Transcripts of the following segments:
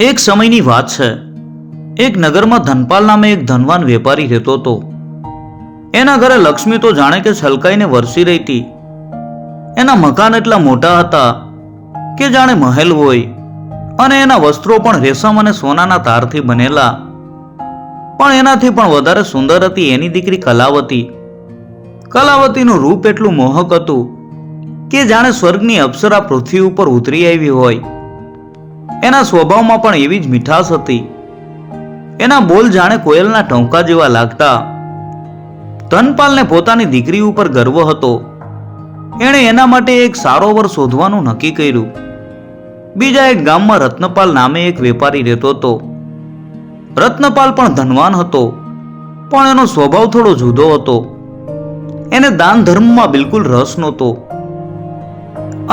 એક સમયની વાત છે. એક નગરમાં ધનપાલ નામે એક ધનવાન વેપારી રહેતો હતો. એના ઘરે લક્ષ્મી તો જાણે કે છલકાઈને વરસી રહી હતી. એના મકાન એટલા મોટા હતા કે જાણે મહેલ હોય, અને એના વસ્ત્રો પણ રેશમ અને સોનાના તારથી બનેલા. પણ એનાથી પણ વધારે સુંદર હતી એની દીકરી કલાવતી. કલાવતીનું રૂપ એટલું મોહક હતું કે જાણે સ્વર્ગની અપ્સરા પૃથ્વી ઉપર ઉતરી આવી હોય. એના સ્વભાવમાં પણ એવી જ મીઠાશ હતી. એના બોલ જાણે કોયલના ટંકા જેવા લાગતા. ધનપાલને પોતાની દીકરી ઉપર ગર્વ હતો. એણે એના માટે એક સારો વર શોધવાનું નક્કી કર્યું. બીજા એક ગામમાં રત્નપાલ નામે એક વેપારી રહેતો હતો. રત્નપાલ પણ ધનવાન હતો, પણ એનો સ્વભાવ થોડો જુદો હતો. એને દાન ધર્મમાં બિલકુલ રસ નહોતો,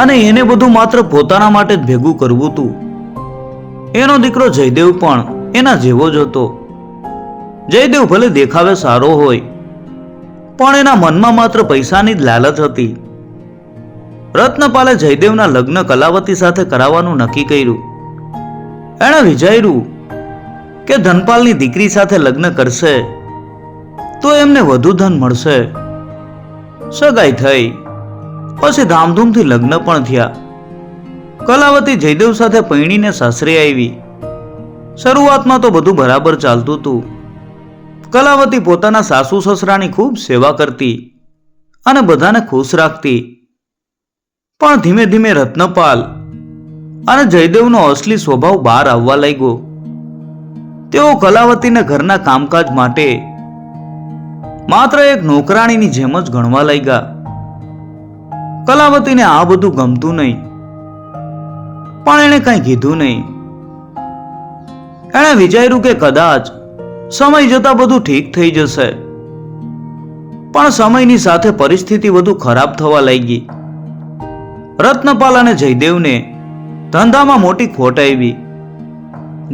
અને એને બધું માત્ર પોતાના માટે જ ભેગું કરવું હતું. એનો દીકરો જયદેવ પણ એના જેવો જ હતો. જયદેવ ભલે દેખાવે સારો હોય, પણ એના મનમાં માત્ર પૈસાની જ લાલચ હતી. રત્નપાલે જયદેવના લગ્ન કલાવતી સાથે કરાવવાનું નક્કી કર્યું. એણે વિચાર્યું કે ધનપાલની દીકરી સાથે લગ્ન કરશે તો એમને વધુ ધન મળશે. સગાઈ થઈ, પછી ધામધૂમથી લગ્ન પણ થયા. કલાવતી જયદેવ સાથે પરણીને સાસરે આવી. શરૂઆતમાં તો બધું બરાબર ચાલતું હતું. કલાવતી પોતાના સાસુ સસરાની ખૂબ સેવા કરતી અને બધાને ખુશ રાખતી. પણ ધીમે ધીમે રત્નપાલ અને જયદેવનો અસલી સ્વભાવ બહાર આવવા લાગ્યો. તેઓ કલાવતીને ઘરના કામકાજ માટે માત્ર એક નોકરાણીની જેમ જ ગણવા લાગ્યા. કલાવતીને આ બધું ગમતું નહીં, પણ એણે કંઈ કીધું નહીં. એણે વિચાર્યું કે કદાચ સમય જતા બધું ઠીક થઈ જશે. પણ સમયની સાથે પરિસ્થિતિ વધુ ખરાબ થવા લાગી. રત્નપાલ અને જયદેવને ધંધામાં મોટી ખોટ આવી.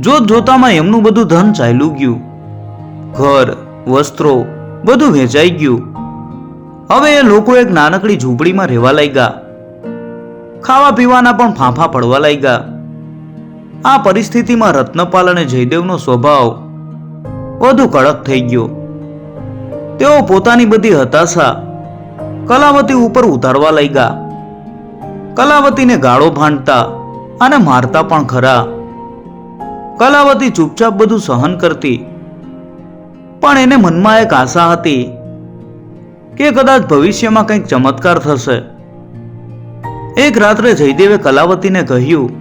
જોત જોતામાં એમનું બધું ધન ચાલ્યું ગયું. ઘર, વસ્ત્રો બધું વેચાઈ ગયું. હવે એ લોકો એક નાનકડી ઝૂંપડીમાં રહેવા લાગ્યા. ખાવા પીવાના પણ ફાંફા પડવા લાગ્યા. આ પરિસ્થિતિમાં રત્નપાલ અને જયદેવનો સ્વભાવ વધુ કડક થઈ ગયો. તેઓ પોતાની બધી હતાશા કલાવતી ઉપર ઉતારવા લાગ્યા. કલાવતીને ગાળો ભાંડતા અને મારતા પણ ખરા. કલાવતી ચૂપચાપ બધું સહન કરતી, પણ એને મનમાં એક આશા હતી કે કદાચ ભવિષ્યમાં કંઈક ચમત્કાર થશે. એક રાત્રે જયદેવે કલાવતીને કહ્યું,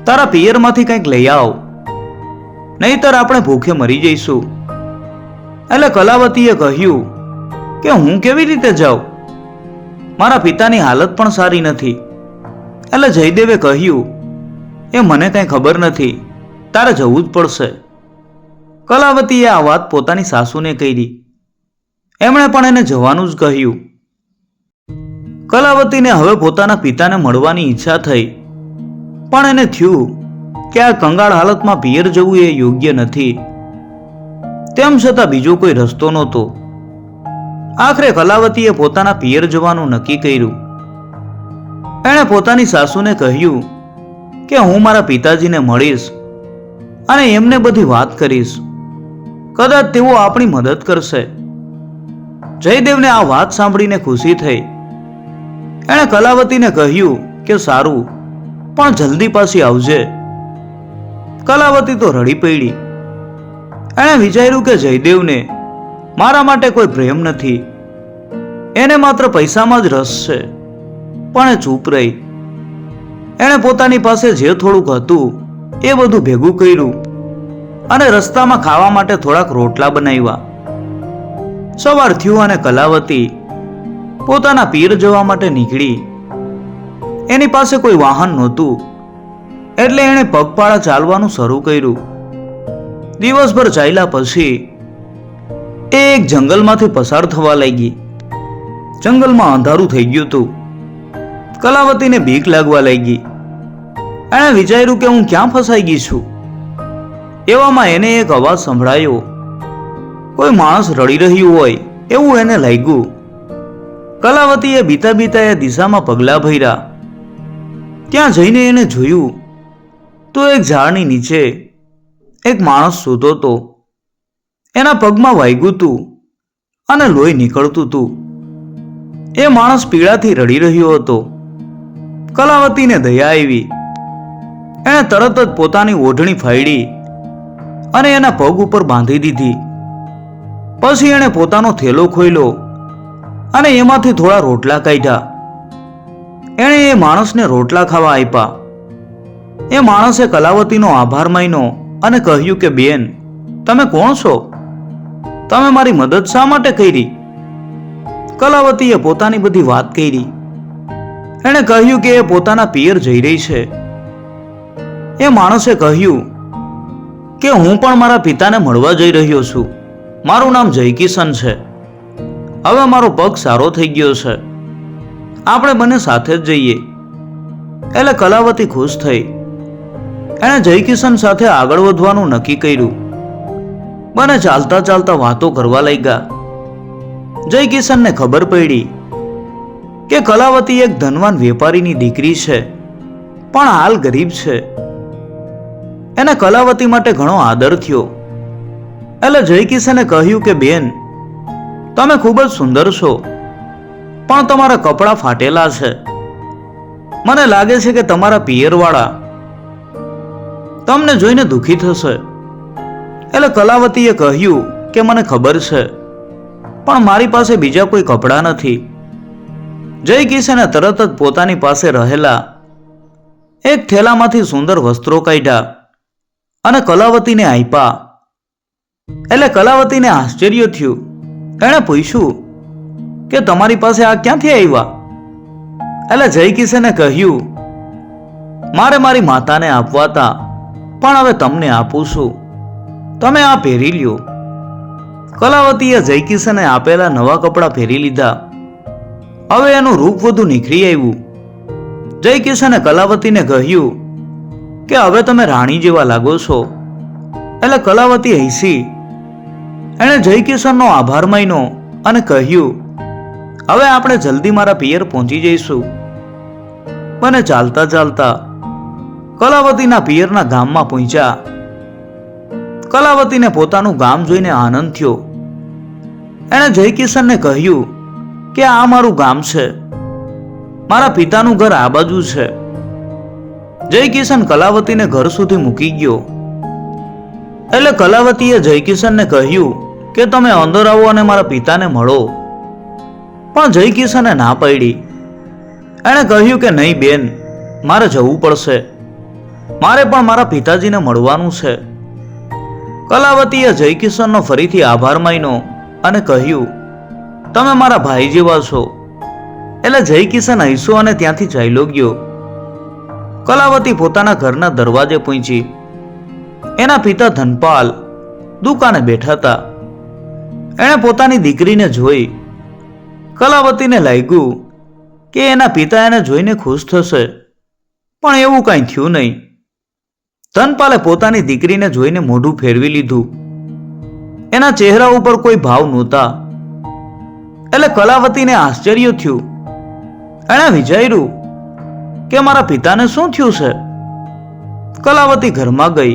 તારા પિયરમાંથી કંઈક લઈ આવ, નહીતર આપણે ભૂખે મરી જઈશું. એટલે કલાવતીએ કહ્યું કે હું કેવી રીતે જાઉં? મારા પિતાની હાલત પણ સારી નથી. એટલે જયદેવે કહ્યું, એ મને કંઈ ખબર નથી, તારે જવું જ પડશે. કલાવતીએ આ વાત પોતાની સાસુને કહી. એમણે પણ એને જવાનું જ કહ્યું. કલાવતીને હવે પોતાના પિતાને મળવાની ઈચ્છા થઈ, પણ એને થયું કે આ કંગાળ હાલતમાં પિયર જવું એ યોગ્ય નથી. તેમ છતાં બીજો કોઈ રસ્તો નહોતો. આખરે કલાવતીએ પોતાના પિયર જવાનું નક્કી કર્યું. એણે પોતાની સાસુને કહ્યું કે હું મારા પિતાજીને મળીશ અને એમને બધી વાત કરીશ. કદાચ તેઓ આપણી મદદ કરશે. જયદેવને આ વાત સાંભળીને ખુશી થઈ. એણે કલાવતીને કહ્યું કે સારું, પણ જલ્દી પાછી આવજે. કલાવતી તો રડી પડી. એણે વિચાર્યું કે જયદેવને મારા માટે કોઈ પ્રેમ નથી, એને માત્ર પૈસામાં જ રસ છે. પણ એ ચૂપ રહી. એણે પોતાની પાસે જે થોડુંક હતું એ બધું ભેગું કર્યું અને રસ્તામાં ખાવા માટે થોડાક રોટલા બનાવ્યા. સવાર થયું અને કલાવતી પોતાના પિયર જવા માટે નીકળી. એની પાસે કોઈ વાહન નહોતું, એટલે એણે પગપાળા ચાલવાનું શરૂ કર્યું. દિવસભર ચાલ્યા પછી એ એક જંગલમાંથી પસાર થવા લાગી. જંગલમાં અંધારું થઈ ગયું હતું. કલાવતીને બીક લાગવા લાગી. એણે વિચાર્યું કે હું ક્યાં ફસાઈ ગઈ છું. એવામાં એને એક અવાજ સંભળાયો. કોઈ માણસ રડી રહ્યું હોય એવું એને લાગ્યું. કલાવતીએ બીતા બીતા એ દિશામાં પગલાં ભર્યા. ત્યાં જઈને એને જોયું તો એક ઝાડની નીચે એક માણસ સૂતો હતો. એના પગમાં વાગ્યું હતું અને લોહી નીકળતું હતું. એ માણસ પીડાથી રડી રહ્યો હતો. કલાવતીને દયા આવી. એણે તરત જ પોતાની ઓઢણી ફાડી અને એના પગ ઉપર બાંધી દીધી. પછી એણે પોતાનો થેલો ખોલ્યો અને એમાંથી થોડા રોટલા કાઢ્યા. એણે એ માણસને રોટલા ખાવા આપ્યા. એ માણસે કલાવતીનો આભાર માન્યો અને કહ્યું કે બેન, તમે કોણ છો? તમે મારી મદદ શા માટે કરી? કલાવતીએ પોતાની બધી વાત કરી. એણે કહ્યું કે એ પોતાના પિયર જઈ રહી છે. એ માણસે કહ્યું કે હું પણ મારા પિતાને મળવા જઈ રહ્યો છું. મારું નામ જયકિશન છે. હવે મારો પગ સારો થઈ ગયો છે. આપણે બંને સાથે જ જઈએ. એટલે કલાવતી ખુશ થઈ. એણે જયકિશન સાથે આગળ વધવાનું નક્કી કર્યું. બંને ચાલતા ચાલતા વાતો કરવા લાગ્યા. જયકિશનને ખબર પડી કે કલાવતી એક ધનવાન વેપારીની દીકરી છે, પણ હાલ ગરીબ છે. એને કલાવતી માટે ઘણો આદર થયો. એટલે જયકિશને કહ્યું કે બેન, તમે ખૂબ જ સુંદર છો, પણ તમારા કપડાં ફાટેલા છે. મને લાગે છે કે તમારા પિયરવાળા તમને જોઈને દુઃખી થશે. એટલે કલાવતીએ કહ્યું કે મને ખબર છે, પણ મારી પાસે બીજા કોઈ કપડાં નથી. જયકિશને તરત જ પોતાની પાસે રહેલા એક થેલામાંથી સુંદર વસ્ત્રો કાઢ્યા અને કલાવતીને આપ્યા. એટલે કલાવતીને આશ્ચર્ય થયું. એણે પૂછ્યું કે તમારી પાસે આ ક્યાંથી આવ્યા? એટલે જયકિશને કહ્યું, મારે મારી માતાને આપવા હતા, પણ હવે તમને આપું છું. તમે આ પહેરી લ્યો. કલાવતીએ જયકિશને આપેલા નવા કપડાં પહેરી લીધા. હવે એનું રૂપ વધુ નીખરી આવ્યું. જયકિશને કલાવતીને કહ્યું કે હવે તમે રાણી જેવા લાગો છો. એટલે કલાવતી હસી. એણે જયકિશનનો આભાર માન્યો અને કહ્યું, હવે આપણે જલ્દી મારા પિયર પહોંચી જઈશું. બંને ચાલતા ચાલતા કલાવતીના પિયરના ગામમાં પહોંચ્યા. કલાવતીને પોતાનું ગામ જોઈને આનંદ થયો. એણે જયકિશનને કહ્યું કે આ મારું ગામ છે. મારા પિતાનું ઘર આ બાજુ છે. જયકિશન કલાવતીને ઘર સુધી મૂકી ગયો. એટલે કલાવતીએ જયકિશનને કહ્યું કે તમે અંદર આવો અને મારા પિતાને મળો. પણ જયકિશને ના પાડી. એણે કહ્યું કે નહીં બેન, મારે જવું પડશે. મારે પણ મારા પિતાજીને મળવાનું છે. કલાવતીએ જયકિશનનો ફરીથી આભાર માન્યો અને કહ્યું, તમે મારા ભાઈ જેવા છો. એટલે જયકિશન હસ્યો અને ત્યાંથી ચાલ્યો ગયો. કલાવતી પોતાના ઘરના દરવાજે પહોંચી. એના પિતા ધનપાલ દુકાને બેઠા હતા. એણે પોતાની દીકરીને જોઈ. કલાવતીને લાગ્યું કે એના પિતા એને જોઈને ખુશ થશે, પણ એવું કાંઈ થયું નહીં. ધનપાલે પોતાની દીકરીને જોઈને મોઢું ફેરવી લીધું. એના ચહેરા ઉપર કોઈ ભાવ નહોતા. એટલે કલાવતીને આશ્ચર્ય થયું. એણે વિચાર્યું કે મારા પિતાને શું થયું છે. કલાવતી ઘરમાં ગઈ.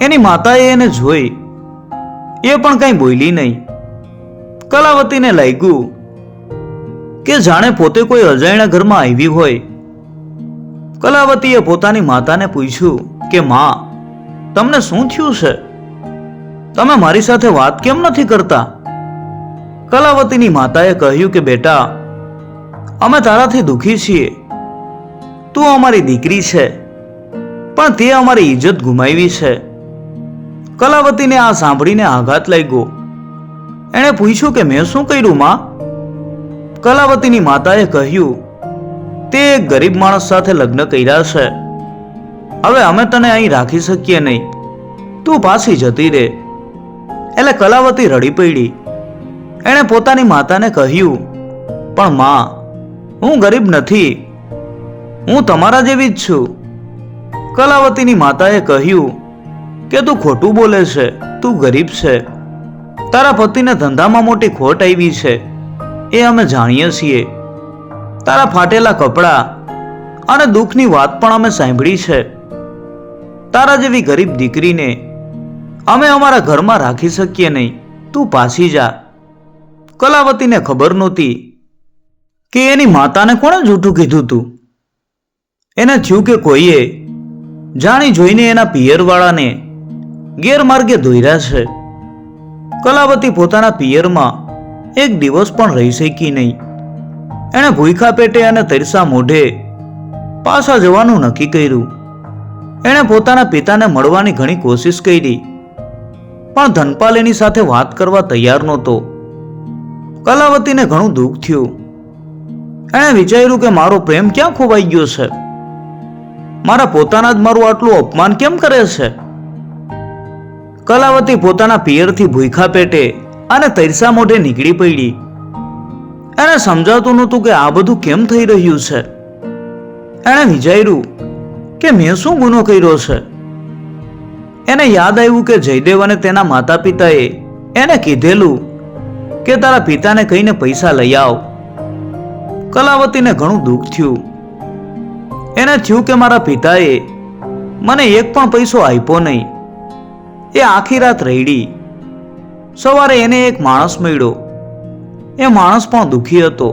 એની માતાએ એને જોઈ. એ પણ કંઈ બોલી નહીં. કલાવતીને લાગ્યું કે જાણે પોતે કોઈ અજાણ્યા ઘરમાં આવી હોય. કલાવતીએ પોતાની માતાને પૂછ્યું કે માં, તમને શું થયું છે? તમે મારી સાથે વાત કેમ નથી કરતા? કલાવતીની માતાએ કહ્યું કે બેટા, અમે તારાથી દુઃખી છીએ. તું અમારી દીકરી છે, પણ તે અમારી ઇજ્જત ગુમાવી છે. કલાવતીને આ સાંભળીને આઘાત લાગ્યો. એણે પૂછ્યું કે મેં શું કર્યું માં? કલાવતીની માતાએ કહ્યું, તે એક ગરીબ માણસ સાથે લગ્ન કર્યા છે. હવે અમે તને અહીં રાખી શકીએ નહીં. તું પાછી જતી રહે. એટલે કલાવતી રડી પડી. એણે પોતાની માતાને કહ્યું, પણ માં, હું ગરીબ નથી. હું તમારા જેવી જ છું. કલાવતીની માતાએ કહ્યું કે તું ખોટું બોલે છે. તું ગરીબ છે. તારા પતિને ધંધામાં મોટી ખોટ આવી છે, એ અમે જાણીએ છીએ. તારા ફાટેલા કપડાં અને દુઃખની વાત પણ અમે સાંભળી છે. તારા જેવી ગરીબ દીકરીને અમે અમારા ઘરમાં રાખી શકીએ નહીં, તું પાછી જા. કલાવતીને ખબર નહોતી કે એની માતાને કોણે જૂઠું કીધું તું. એને થયું કે કોઈએ જાણી જોઈને એના પિયરવાળાને ગેરમાર્ગે દોર્યા છે. કલાવતી પોતાના પિયરમાં એક દિવસ પણ રહી શકી નહીં. એણે ભૂખ્યા પેટે અને તરસા મોઢે પાછા જવાનું નક્કી કર્યું. એણે પોતાના પિતાને મળવાની ઘણી કોશિશ કરી, પણ ધનપાલ એની સાથે વાત કરવા તૈયાર નહોતો. કલાવતીને ઘણું દુઃખ થયું. એણે વિચાર્યું કે મારો પ્રેમ ક્યાં ખોવાઈ ગયો છે. મારા પોતાના જ મારું આટલું અપમાન કેમ કરે છે. કલાવતી પોતાના પિયરથી ભૂખ્યા પેટે અને તરસા મોઢે નીકળી પડી. એને સમજાતું નહોતું કે આ બધું કેમ થઈ રહ્યું છે. એણે વિચાર્યું કે મેં શું ગુનો કર્યો છે. એને યાદ આવ્યું કે જયદેવ અને તેના માતા પિતાએ એને કીધેલું કે તારા પિતાને કહીને પૈસા લઈ આવ. કલાવતીને ઘણું દુઃખ થયું. એને થયું કે મારા પિતાએ મને એક પણ પૈસો આપ્યો નહીં. એ આખી રાત રડી. સવારે એને એક માણસ મળ્યો. એ માણસ પણ દુઃખી હતો.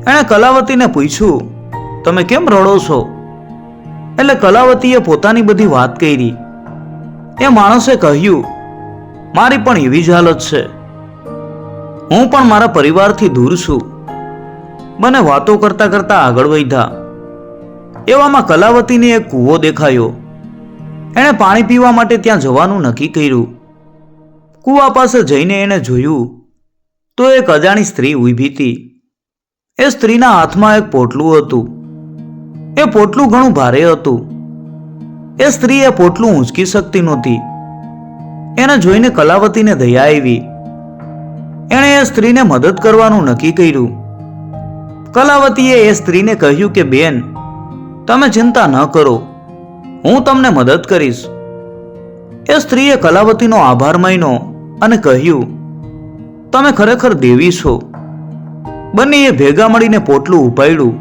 એણે કલાવતીને પૂછ્યું, તમે કેમ રડો છો? એટલે કલાવતીએ પોતાની બધી વાત કરી. એ માણસે કહ્યું, મારી પણ એવી જ હાલત છે. હું પણ મારા પરિવારથી દૂર છું. મને વાતો કરતા કરતા આગળ વધ્યા. એવામાં કલાવતીને એક કૂવો દેખાયો. એણે પાણી પીવા માટે ત્યાં જવાનું નક્કી કર્યું. કૂવા પાસે જઈને એણે જોયું તો એક અજાણી સ્ત્રી ઊભી હતી. એ સ્ત્રીના હાથમાં એક પોટલું હતું. એ પોટલું ઘણું ભારે હતું. એ સ્ત્રી એ પોટલું ઊંચકી શકતી નહોતી. એને જોઈને કલાવતીને દયા આવી. એણે એ સ્ત્રીને મદદ કરવાનું નક્કી કર્યું. કલાવતીએ એ સ્ત્રીને કહ્યું કે બેન, તમે ચિંતા ન કરો, હું તમને મદદ કરીશ. એ સ્ત્રીએ કલાવતીનો આભાર માન્યો અને કહ્યું, તમે ખરેખર દેવી છો. બંનેએ ભેગા મળીને પોટલું ઉપાડ્યું.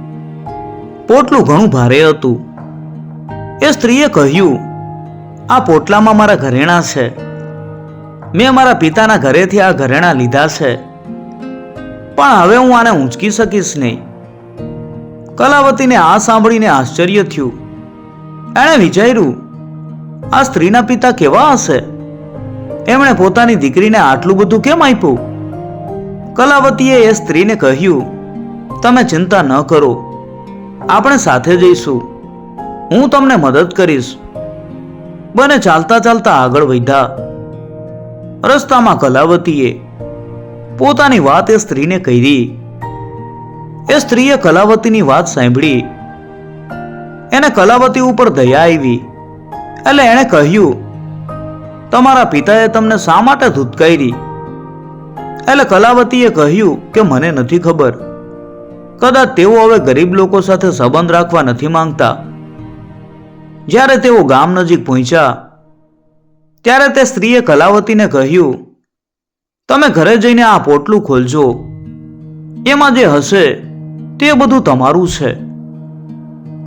પોટલું ઘણું ભારે હતું. એ સ્ત્રીએ કહ્યું, આ પોટલામાં મારા ઘરેણાં છે. મેં મારા પિતાના ઘરેથી આ ઘરેણાં લીધા છે, પણ હવે હું આને ઊંચકી શકીશ નહીં. કલાવતીને આ સાંભળીને આશ્ચર્ય થયું. એણે વિચાર્યું, આ સ્ત્રીના પિતા કેવા હશે? એમણે પોતાની દીકરીને આટલું બધું કેમ આપ્યું? કલાવતીએ એ સ્ત્રીને કહ્યું, તમે ચિંતા ન કરો, આપણે સાથે જઈશું. હું તમને મદદ કરીશ. બંને ચાલતા ચાલતા આગળ વધ્યા. રસ્તામાં કલાવતીએ પોતાની વાત એ સ્ત્રીને કહી. એ સ્ત્રીએ કલાવતીની વાત સાંભળી. એને કલાવતી ઉપર દયા આવી. એટલે એણે કહ્યું, તમારા પિતાએ તમને શા માટે ધૂતકારી? એટલે કલાવતીએ કહ્યું કે મને નથી ખબર. કદાચ તેઓ હવે ગરીબ લોકો સાથે સંબંધ રાખવા નથી માંગતા. જ્યારે તેઓ ગામ નજીક પહોંચ્યા ત્યારે તે સ્ત્રીએ કલાવતીને કહ્યું, તમે ઘરે જઈને આ પોટલું ખોલજો. એમાં જે હશે તે બધું તમારું છે.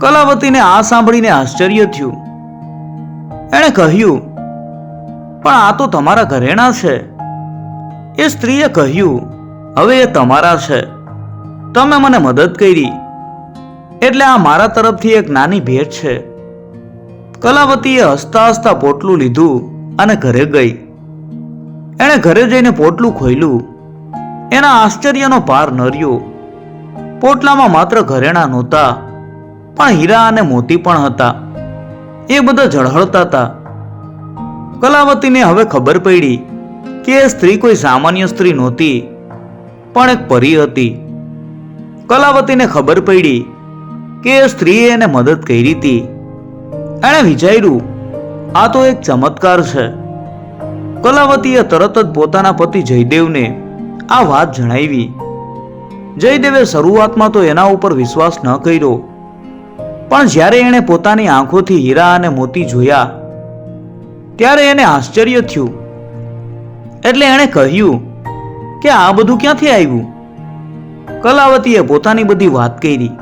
કલાવતીને આ સાંભળીને આશ્ચર્ય થયું. એણે કહ્યું, પણ આ તો તમારા ઘરેણાં છે. એ સ્ત્રીએ કહ્યું, હવે એ તમારા છે. તમે મને મદદ કરી એટલે આ મારા તરફથી એક નાની ભેટ છે. કલાવતીએ હસતા હસતા પોટલું લીધું અને ઘરે ગઈ. એણે ઘરે જઈને પોટલું ખોલ્યું. એના આશ્ચર્યનો પાર ન રહ્યો. પોટલામાં માત્ર ઘરેણાં નહોતા, પણ હીરા અને મોતી પણ હતા. એ બધા ઝળહળતા હતા. કલાવતીને હવે ખબર પડી કે એ સ્ત્રી કોઈ સામાન્ય સ્ત્રી નહોતી, પણ એક પરી હતી. કલાવતીને ખબર પડી કે એ સ્ત્રીએ એને મદદ કરી હતી. એણે વિચાર્યું, આ તો એક ચમત્કાર છે. કલાવતીએ તરત જ પોતાના પતિ જયદેવને આ વાત જણાવી. જયદેવે શરૂઆતમાં તો એના ઉપર વિશ્વાસ ન કર્યો, પણ જ્યારે એણે પોતાની આંખોથી હીરા અને મોતી જોયા ત્યારે એને આશ્ચર્ય થયું. એટલે એણે કહ્યું કે આ બધું ક્યાંથી આવ્યું? કલાવતીએ પોતાની બધી વાત કરી.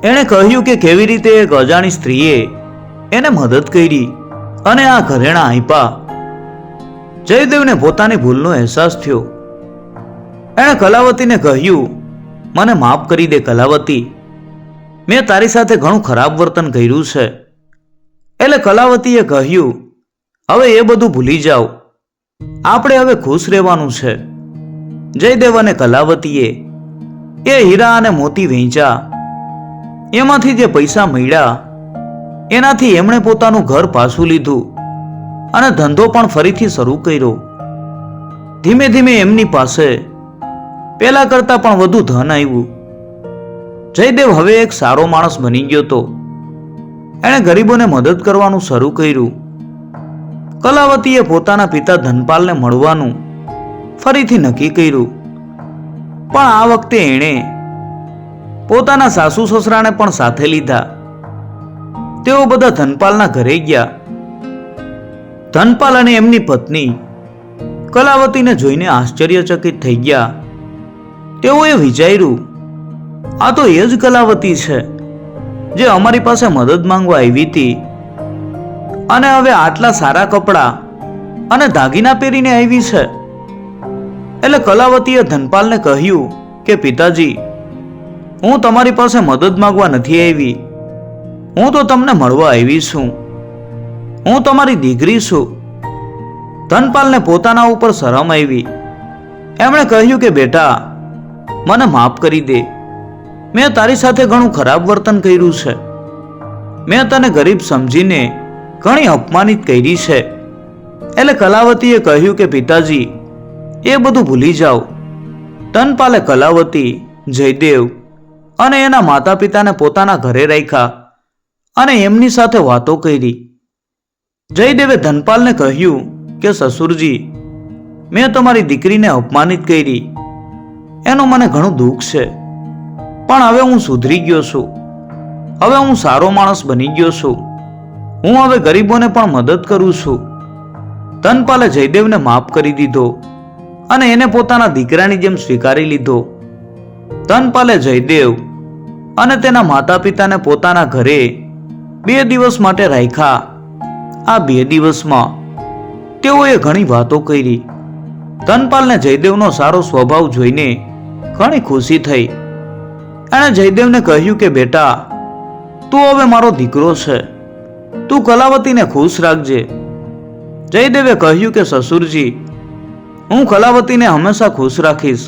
એણે કહ્યું કે કેવી રીતે એક અજાણી સ્ત્રીએ એને મદદ કરી અને આ ઘરેણાં આપ્યા. જયદેવને પોતાની ભૂલનો અહેસાસ થયો. એણે કલાવતીને કહ્યું, મને માફ કરી દે કલાવતી, મેં તારી સાથે ઘણું ખરાબ વર્તન કર્યું છે. એટલે કલાવતીએ કહ્યું, હવે એ બધું ભૂલી જાઓ, આપણે હવે ખુશ રહેવાનું છે. જયદેવ અને કલાવતીએ એ હીરા અને મોતી વેચ્યા. એમાંથી જે પૈસા મળ્યા એનાથી એમણે પોતાનું ઘર પાછું લીધું અને ધંધો પણ ફરીથી શરૂ કર્યો. ધીમે ધીમે એમની પાસે પેલા કરતા પણ વધુ ધન આવ્યું. જયદેવ હવે એક સારો માણસ બની ગયો હતો. એણે ગરીબોને મદદ કરવાનું શરૂ કર્યું. કલાવતીએ પોતાના પિતા ધનપાલને મળવાનું ફરીથી નક્કી કર્યું. પણ આ વખતે એણે પોતાના સાસુ સસરાને પણ સાથે લીધા. તેઓ બધા ધનપાલના ઘરે ગયા. ધનપાલ અને એમની પત્ની કલાવતીને જોઈને આશ્ચર્યચકિત થઈ ગયા. તેઓએ વિચાર્યું, આ તો એ જ કલાવતી છે જે અમારી પાસે મદદ માંગવા આવી હતી અને હવે આટલા સારા કપડાં અને દાગીના પહેરીને આવી છે. એટલે કલાવતીએ ધનપાલને કહ્યું કે પિતાજી, હું તમારી પાસે મદદ માંગવા નથી આવી, હું તો તમને મળવા આવી છું. હું તમારી દીકરી છું. ધનપાલને પોતાના ઉપર શરમ આવી. એમણે કહ્યું કે બેટા, મને માફ કરી દે, મેં તારી સાથે ઘણું ખરાબ વર્તન કર્યું છે. મેં તને ગરીબ સમજીને ઘણી અપમાનિત કરી છે. એટલે કલાવતીએ કહ્યું કે પિતાજી, એ બધું ભૂલી જાઓ. ધનપાલે કલાવતી, જયદેવ અને એના માતા પિતાને પોતાના ઘરે રાખ્યા અને એમની સાથે વાતો કરી. જયદેવે ધનપાલને કહ્યું કે સસુરજી, મેં તમારી દીકરીને અપમાનિત કરી, એનું મને ઘણું દુઃખ છે. પણ હવે હું સુધરી ગયો છું. હવે હું સારો માણસ બની ગયો છું. હું હવે ગરીબોને પણ મદદ કરું છું. ધનપાલે જયદેવને માફ કરી દીધો અને એને પોતાના દીકરાની જેમ સ્વીકારી લીધો. ધનપાલે જયદેવ અને તેના માતા પિતાને પોતાના ઘરે 2 દિવસ માટે રાખ્યા. આ 2 દિવસમાં તેઓએ ઘણી વાતો કરી. ધનપાલને જયદેવનો સારો સ્વભાવ જોઈને ઘણી ખુશી થઈ. એણે જયદેવને કહ્યું કે બેટા, તું હવે મારો દીકરો છે, તું કલાવતીને ખુશ રાખજે. જયદેવે કહ્યું કે સસુરજી, હું કલાવતીને હંમેશા ખુશ રાખીશ.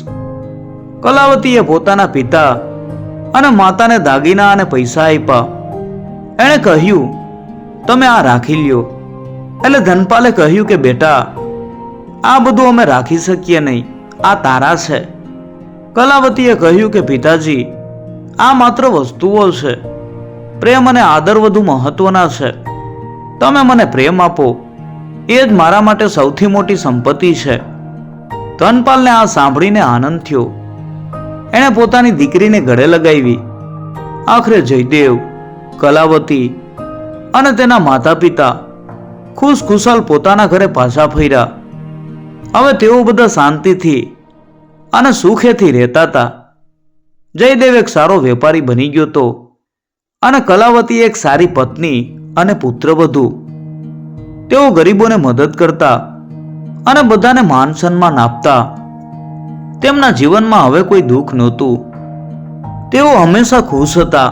કલાવતીએ પોતાના પિતા અને માતાને દાગીના અને પૈસા આપ્યા. એણે કહ્યું, તમે આ રાખી લ્યો. એટલે ધનપાલે કહ્યું કે બેટા, આ બધું અમે રાખી શકીએ નહીં, આ તારા છે. કલાવતીએ કહ્યું કે પિતાજી, આ માત્ર વસ્તુઓ છે, પ્રેમ અને આદર વધુ મહત્વના છે. તમે મને પ્રેમ આપો, એ જ મારા માટે સૌથી મોટી સંપત્તિ છે. ધનપાલને આ સાંભળીને આનંદ થયો. એણે પોતાની દીકરીને ગળે લગાવી. આખરે જયદેવ, કલાવતી અને તેના માતા પિતા ખુશખુશાલ પોતાના ઘરે પાછા ફર્યા. હવે તેઓ બધા શાંતિથી અને સુખેથી રહેતા હતા. જયદેવ એક સારો વેપારી બની ગયો હતો અને કલાવતી એક સારી પત્ની અને પુત્રવધુ. તેઓ ગરીબોને મદદ કરતા અને બધાને માન સન્માન આપતા. તેમના જીવનમાં હવે કોઈ દુઃખ નહોતું. તેઓ હંમેશા ખુશ હતા.